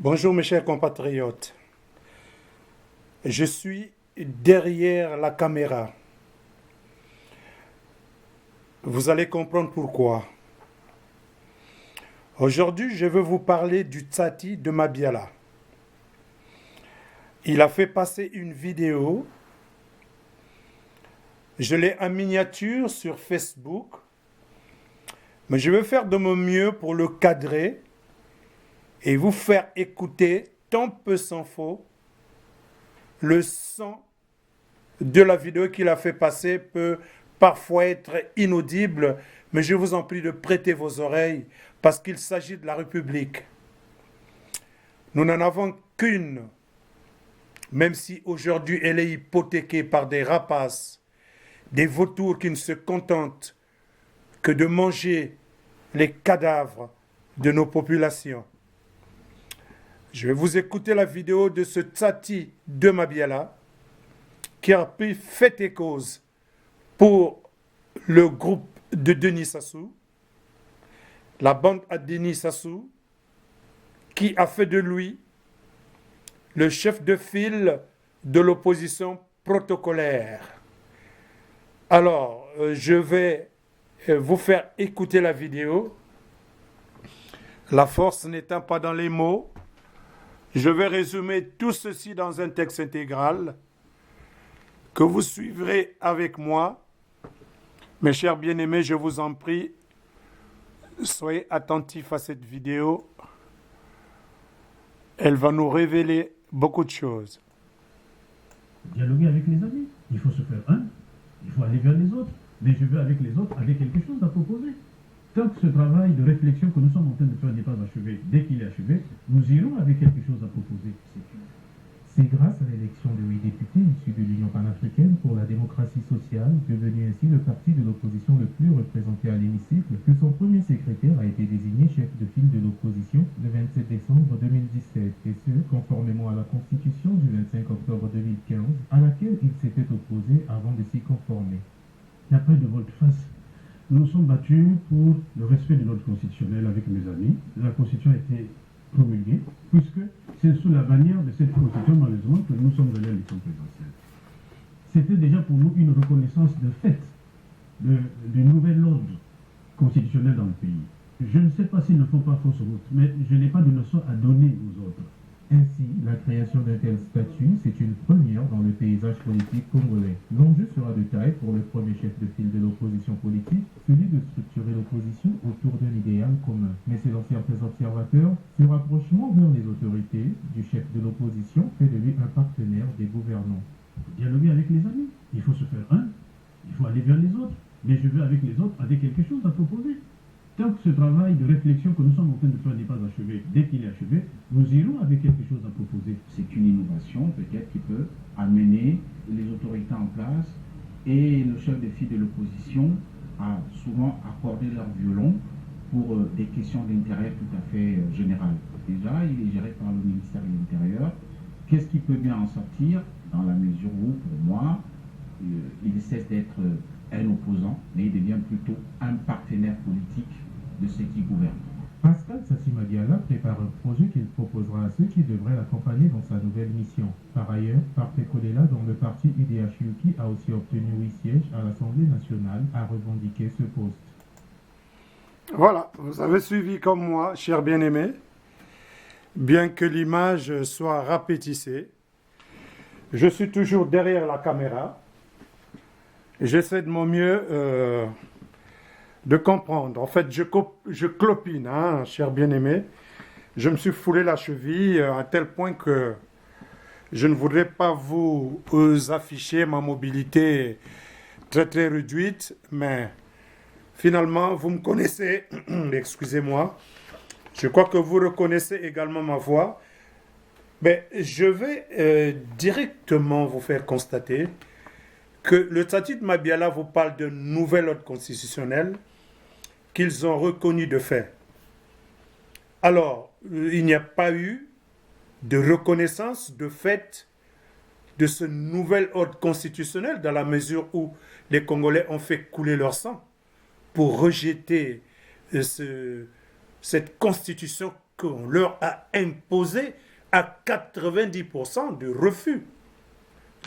Bonjour mes chers compatriotes, je suis derrière la caméra. Vous allez comprendre pourquoi. Aujourd'hui, je veux vous parler du Tsati de Mabiala. Il a fait passer une vidéo. Je l'ai en miniature sur Facebook, mais je vais faire de mon mieux pour le cadrer et vous faire écouter, tant peu s'en faut, le son de la vidéo qu'il a fait passer peut parfois être inaudible, mais je vous en prie de prêter vos oreilles parce qu'il s'agit de la République. Nous n'en avons qu'une, même si aujourd'hui elle est hypothéquée par des rapaces, des vautours qui ne se contentent que de manger les cadavres de nos populations. Je vais vous écouter la vidéo de ce Tsati de Mabiala qui a pris fait et cause pour le groupe de Denis Sassou, la bande à Denis Sassou, qui a fait de lui le chef de file de l'opposition protocolaire. Alors, je vais vous faire écouter la vidéo. La force n'étant pas dans les mots, je vais résumer tout ceci dans un texte intégral que vous suivrez avec moi. Mes chers bien-aimés, je vous en prie, soyez attentifs à cette vidéo. Elle va nous révéler beaucoup de choses. Dialoguer avec les amis. Il faut se faire un, il faut aller vers les autres. Mais je veux avec les autres, avec quelque chose à proposer. Tant que ce travail de réflexion que nous sommes en train de faire n'est pas achevé, dès qu'il est achevé, nous irons avec quelque chose à proposer. C'est grâce à l'élection de 8 députés issus de l'Union panafricaine pour la démocratie sociale, devenu ainsi le parti de l'opposition le plus représenté à l'hémicycle, que son premier secrétaire a été désigné chef de file de l'opposition le 27 décembre 2017, et ce, conformément à la Constitution du 25 octobre 2015, à laquelle il s'était opposé avant de s'y conformer. Il n'y a pas de volte-face. Nous nous sommes battus pour le respect de l'ordre constitutionnel avec mes amis. La Constitution a été promulguée, puisque c'est sous la bannière de cette Constitution, malheureusement, que nous sommes allés à l'élection présidentielle. C'était déjà pour nous une reconnaissance de fait du nouvel ordre constitutionnel dans le pays. Je ne sais pas s'il ne faut pas fausse route, mais je n'ai pas de leçon à donner aux autres. Ainsi, la création d'un tel statut, c'est une première dans le paysage politique congolais. L'enjeu sera de taille pour le premier chef de file de l'opposition politique, celui de structurer l'opposition autour d'un idéal commun. Mais selon certains observateurs, ce rapprochement vers les autorités du chef de l'opposition fait de lui un partenaire des gouvernants. Il faut dialoguer avec les amis, il faut se faire un, il faut aller vers les autres. Mais je veux avec les autres, avec quelque chose à proposer. Tant que ce travail de réflexion que nous sommes en train de faire n'est pas achevé, dès qu'il est achevé, nous irons avec quelque chose à proposer. C'est une innovation peut-être qui peut amener les autorités en place et le chef de file de l'opposition à souvent accorder leur violon pour des questions d'intérêt tout à fait général. Déjà, il est géré par le ministère de l'Intérieur. Qu'est-ce qui peut bien en sortir dans la mesure où, pour moi, il cesse d'être un opposant, mais il devient plutôt un partenaire politique de ceux qui gouvernent. Pascal Tsati Mabiala prépare un projet qu'il proposera à ceux qui devraient l'accompagner dans sa nouvelle mission. Par ailleurs, Parfait Kolela, dont le parti UDH-UKI a aussi obtenu 8 sièges à l'Assemblée nationale, a revendiqué ce poste. Voilà, vous avez suivi comme moi, chers bien-aimés, bien que l'image soit rapétissée. Je suis toujours derrière la caméra. J'essaie de mon mieux de comprendre. En fait, je clopine, hein, cher bien-aimé. Je me suis foulé la cheville à tel point que je ne voudrais pas vous afficher ma mobilité très très réduite, mais finalement, vous me connaissez, excusez-moi. Je crois que vous reconnaissez également ma voix. Mais je vais directement vous faire constater que le Tsati de Mabiala vous parle d'un nouvel ordre constitutionnel qu'ils ont reconnu de fait. Alors, il n'y a pas eu de reconnaissance de fait de ce nouvel ordre constitutionnel dans la mesure où les Congolais ont fait couler leur sang pour rejeter cette constitution qu'on leur a imposé à 90% de refus,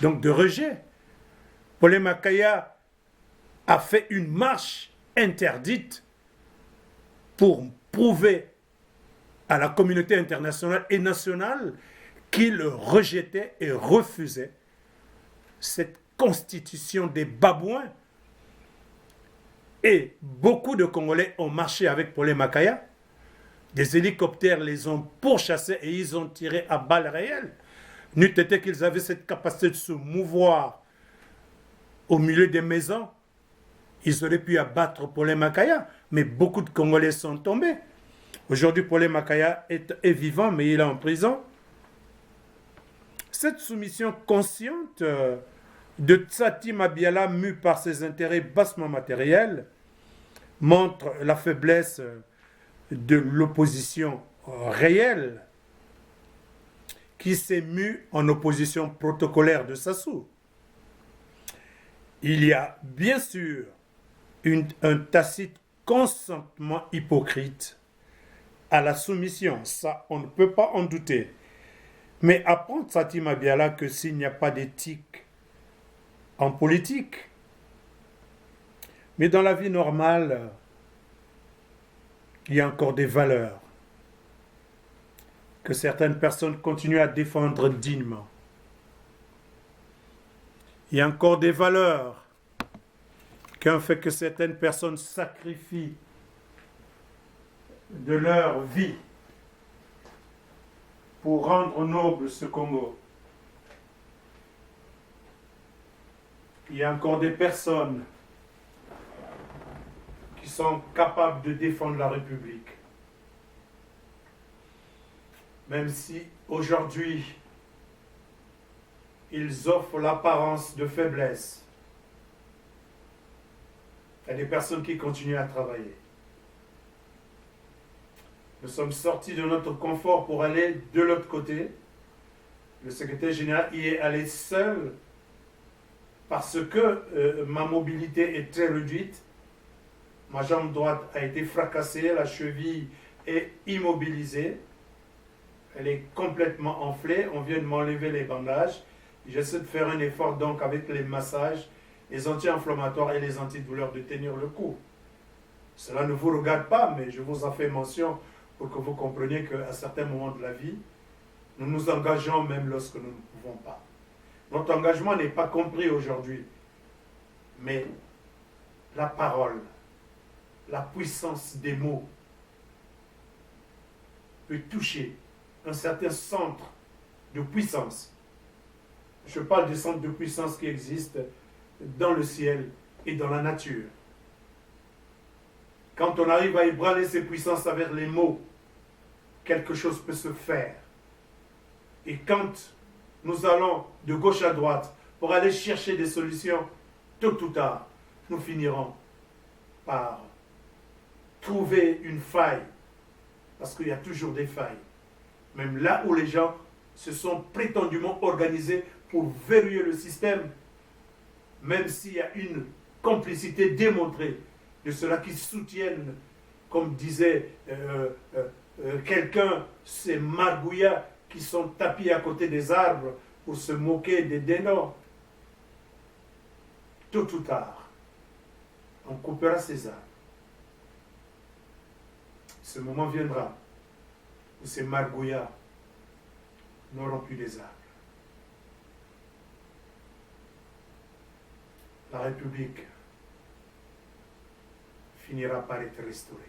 donc de rejet. Paul Makaya a fait une marche interdite pour prouver à la communauté internationale et nationale qu'il rejetait et refusait cette constitution des babouins. Et beaucoup de Congolais ont marché avec Paul Makaya. Des hélicoptères les ont pourchassés et ils ont tiré à balles réelles. N'eût été qu'ils avaient cette capacité de se mouvoir au milieu des maisons, ils auraient pu abattre Paul Makaya. Mais beaucoup de Congolais sont tombés. Aujourd'hui, Paul Makaya est vivant, mais il est en prison. Cette soumission consciente de Tsati Mabiala, mue par ses intérêts bassement matériels, montre la faiblesse de l'opposition réelle qui s'est mue en opposition protocolaire de Sassou. Il y a bien sûr un tacite consentement hypocrite à la soumission, ça on ne peut pas en douter. Mais apprendre Tsati Mabiala que s'il n'y a pas d'éthique en politique, mais dans la vie normale, il y a encore des valeurs que certaines personnes continuent à défendre dignement. Il y a encore des valeurs qu'un fait que certaines personnes sacrifient de leur vie pour rendre noble ce Congo. Il y a encore des personnes qui sont capables de défendre la République. Même si aujourd'hui, ils offrent l'apparence de faiblesse. Il y a des personnes qui continuent à travailler. Nous sommes sortis de notre confort pour aller de l'autre côté. Le secrétaire général y est allé seul parce que ma mobilité est très réduite. Ma jambe droite a été fracassée, la cheville est immobilisée. Elle est complètement enflée. On vient de m'enlever les bandages. J'essaie de faire un effort donc avec les massages, les anti-inflammatoires et les antidouleurs de tenir le coup. Cela ne vous regarde pas, mais je vous en fais mention pour que vous compreniez qu'à certains moments de la vie, nous nous engageons même lorsque nous ne pouvons pas. Notre engagement n'est pas compris aujourd'hui, mais la parole, la puissance des mots peut toucher un certain centre de puissance. Je parle des centres de puissance qui existent dans le ciel et dans la nature. Quand on arrive à ébranler ces puissances avec les mots, quelque chose peut se faire. Et quand nous allons de gauche à droite pour aller chercher des solutions, tôt ou tard, nous finirons par trouver une faille. Parce qu'il y a toujours des failles. Même là où les gens se sont prétendument organisés pour verrouiller le système, même s'il y a une complicité démontrée de ceux-là qui soutiennent, comme disait quelqu'un, ces margouillas qui sont tapis à côté des arbres pour se moquer des dénors. Tôt ou tard, on coupera ces arbres. Ce moment viendra où ces margouillas n'auront plus des arbres. La République finira par être restaurée.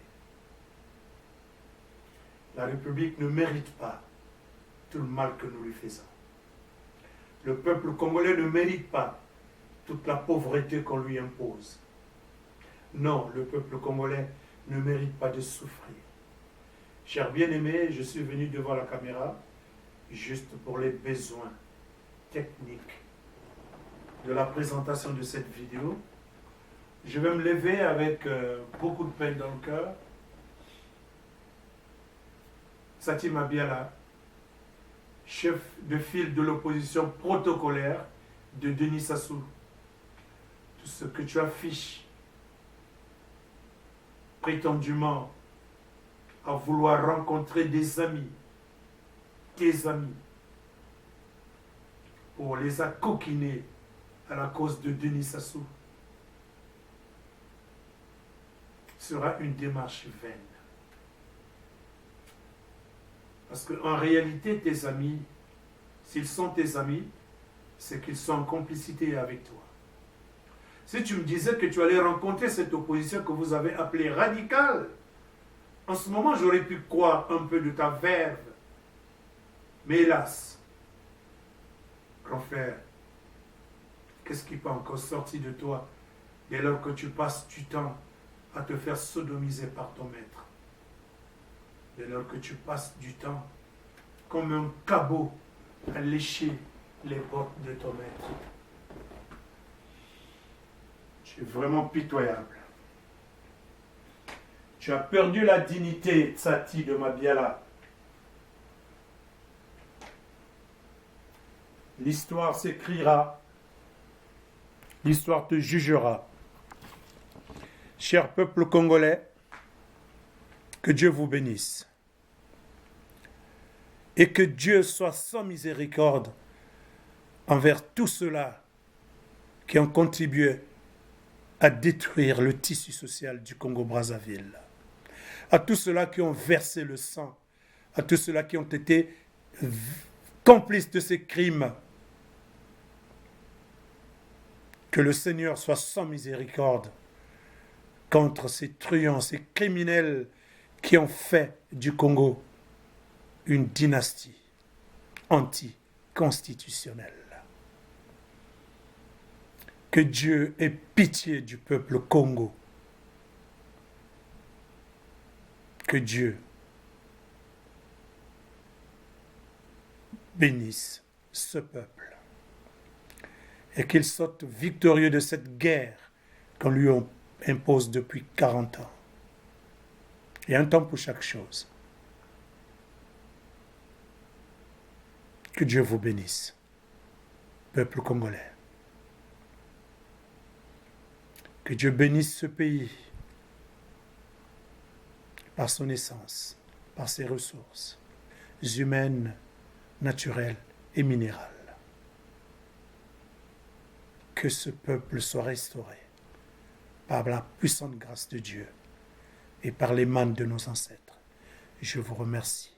La République ne mérite pas tout le mal que nous lui faisons. Le peuple congolais ne mérite pas toute la pauvreté qu'on lui impose. Non, le peuple congolais ne mérite pas de souffrir. Chers bien-aimés, je suis venu devant la caméra juste pour les besoins techniques de la présentation de cette vidéo. Je vais me lever avec beaucoup de peine dans le cœur. Tsati Mabiala, chef de file de l'opposition protocolaire de Denis Sassou. Tout ce que tu affiches prétendument à vouloir rencontrer des amis, tes amis, pour les accoquiner à la cause de Denis Sassou, sera une démarche vaine. Parce qu'en réalité, tes amis, s'ils sont tes amis, c'est qu'ils sont en complicité avec toi. Si tu me disais que tu allais rencontrer cette opposition que vous avez appelée radicale, en ce moment, j'aurais pu croire un peu de ta verve. Mais hélas, grand frère, qu'est-ce qui peut encore sortir de toi dès lors que tu passes du temps à te faire sodomiser par ton maître? Dès lors que tu passes du temps comme un cabot à lécher les bottes de ton maître. Tu es vraiment pitoyable. Tu as perdu la dignité, Tsati de Mabiala. L'histoire s'écrira. L'histoire te jugera. Cher peuple congolais, que Dieu vous bénisse. Et que Dieu soit sans miséricorde envers tous ceux-là qui ont contribué à détruire le tissu social du Congo-Brazzaville. À tous ceux-là qui ont versé le sang, à tous ceux-là qui ont été complices de ces crimes. Que le Seigneur soit sans miséricorde contre ces truands, ces criminels qui ont fait du Congo une dynastie anticonstitutionnelle. Que Dieu ait pitié du peuple Congo. Que Dieu bénisse ce peuple et qu'il sorte victorieux de cette guerre qu'on lui impose depuis 40 ans. Il y a un temps pour chaque chose. Que Dieu vous bénisse, peuple congolais. Que Dieu bénisse ce pays par son essence, par ses ressources humaines, naturelles et minérales. Que ce peuple soit restauré par la puissante grâce de Dieu et par les mains de nos ancêtres. Je vous remercie.